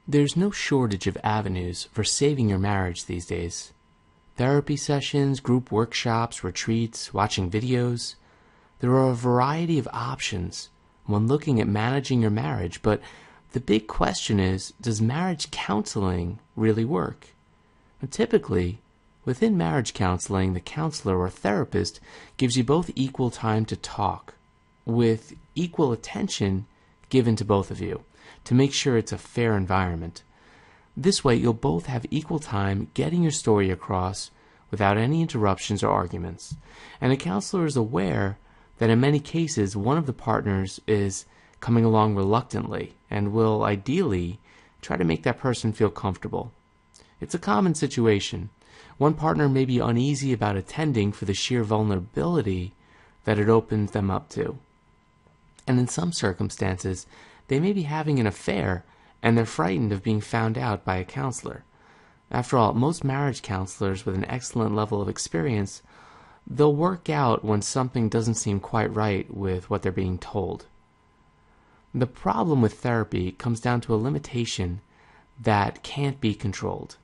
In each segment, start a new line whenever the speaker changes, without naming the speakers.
There's no shortage of avenues for saving your marriage these days. Therapy sessions, group workshops, retreats, watching videos. There are a variety of options when looking at managing your marriage, but the big question is, does marriage counseling really work? And typically, within marriage counseling, the counselor or therapist gives you both equal time to talk, with equal attention given to both of you, to make sure it's a fair environment. This way, you'll both have equal time getting your story across without any interruptions or arguments. And a counselor is aware that in many cases, one of the partners is coming along reluctantly and will ideally try to make that person feel comfortable. It's a common situation. One partner may be uneasy about attending for the sheer vulnerability that it opens them up to. And in some circumstances, they may be having an affair and they're frightened of being found out by a counselor. After all, most marriage counselors with an excellent level of experience, they'll work out when something doesn't seem quite right with what they're being told. The problem with therapy comes down to a limitation that can't be controlled.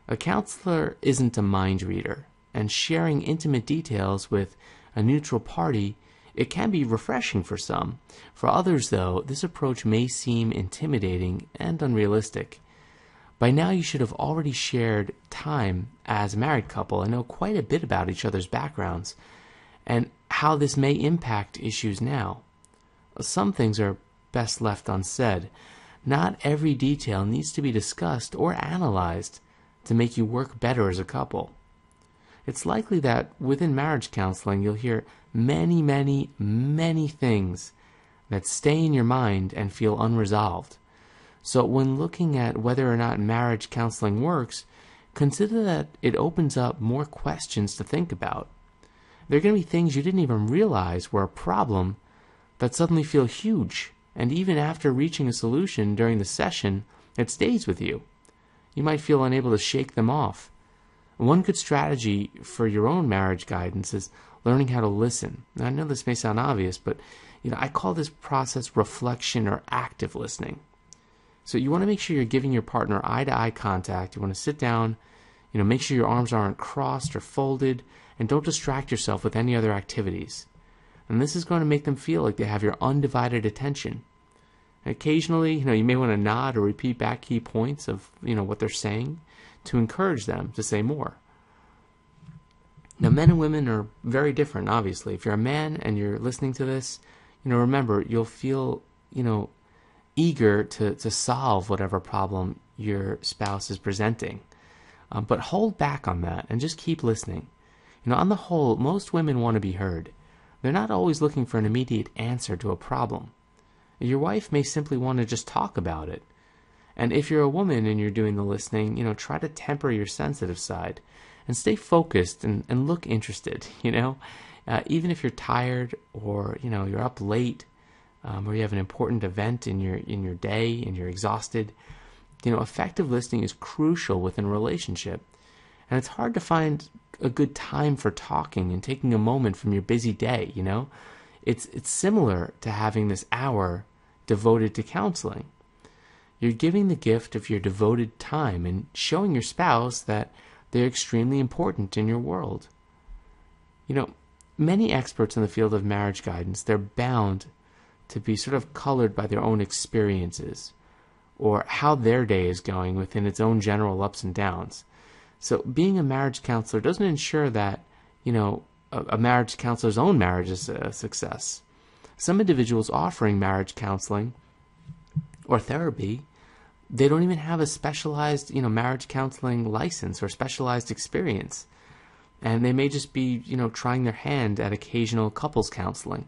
A counselor isn't a mind reader, and sharing intimate details with a neutral party, it can be refreshing for some. For others, though, this approach may seem intimidating and unrealistic. By now, you should have already shared time as a married couple and know quite a bit about each other's backgrounds and how this may impact issues now. Some things are best left unsaid. Not every detail needs to be discussed or analyzed to make you work better as a couple. It's likely that within marriage counseling, you'll hear many, many, many things that stay in your mind and feel unresolved. So when looking at whether or not marriage counseling works, consider that it opens up more questions to think about. There are going to be things you didn't even realize were a problem that suddenly feel huge, and even after reaching a solution during the session, it stays with you. You might feel unable to shake them off. One good strategy for your own marriage guidance is learning how to listen. Now, I know this may sound obvious, but I call this process reflection or active listening. So you want to make sure you're giving your partner eye-to-eye contact. You want to sit down, make sure your arms aren't crossed or folded, and don't distract yourself with any other activities. And this is going to make them feel like they have your undivided attention. Occasionally, you may want to nod or repeat back key points of, what they're saying to encourage them to say more. Now, men and women are very different, obviously. If you're a man and you're listening to this, remember, you'll feel, eager to solve whatever problem your spouse is presenting. But hold back on that and just keep listening. On the whole, most women want to be heard. They're not always looking for an immediate answer to a problem. Your wife may simply want to just talk about it. And if you're a woman and you're doing the listening, try to temper your sensitive side and stay focused and look interested, even if you're tired or, you're up late or you have an important event in your day and you're exhausted. Effective listening is crucial within a relationship. And it's hard to find a good time for talking and taking a moment from your busy day, It's similar to having this hour devoted to counseling. You're giving the gift of your devoted time and showing your spouse that they're extremely important in your world. Many experts in the field of marriage guidance, they're bound to be sort of colored by their own experiences or how their day is going within its own general ups and downs. So being a marriage counselor doesn't ensure that, a marriage counselor's own marriage is a success. Some individuals offering marriage counseling or therapy, they don't even have a specialized, marriage counseling license or specialized experience. And they may just be, trying their hand at occasional couples counseling.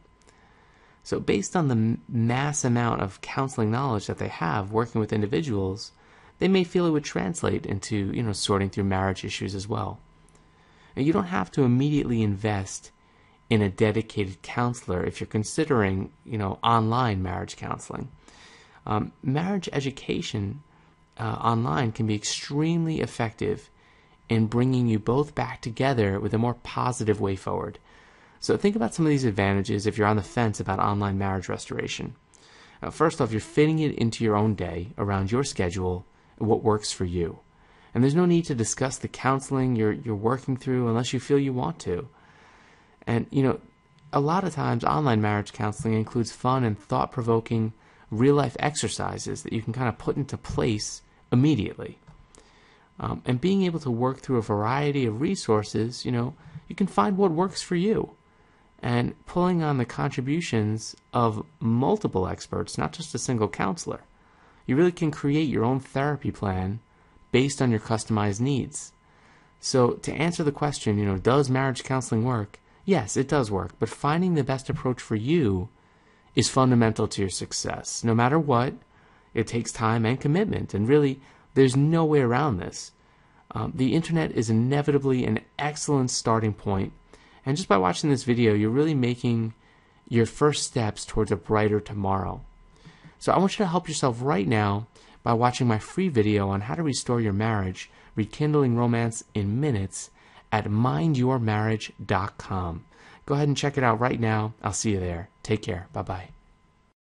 So based on the mass amount of counseling knowledge that they have working with individuals, they may feel it would translate into, sorting through marriage issues as well. And you don't have to immediately invest in a dedicated counselor if you're considering, online marriage counseling. Marriage education online can be extremely effective in bringing you both back together with a more positive way forward. So think about some of these advantages if you're on the fence about online marriage restoration. First off, you're fitting it into your own day around your schedule and what works for you. And there's no need to discuss the counseling you're working through unless you feel you want to. And, a lot of times online marriage counseling includes fun and thought-provoking real-life exercises that you can kind of put into place immediately. And being able to work through a variety of resources, you can find what works for you. And pulling on the contributions of multiple experts, not just a single counselor. You really can create your own therapy plan based on your customized needs. So to answer the question, does marriage counseling work? Yes, it does work, but finding the best approach for you is fundamental to your success. No matter what, it takes time and commitment, and really, there's no way around this. The internet is inevitably an excellent starting point, and just by watching this video, you're really making your first steps towards a brighter tomorrow. So I want you to help yourself right now by watching my free video on how to restore your marriage, rekindling romance in minutes at mindyourmarriage.com. Go ahead and check it out right now. I'll see you there. Take care. Bye-bye.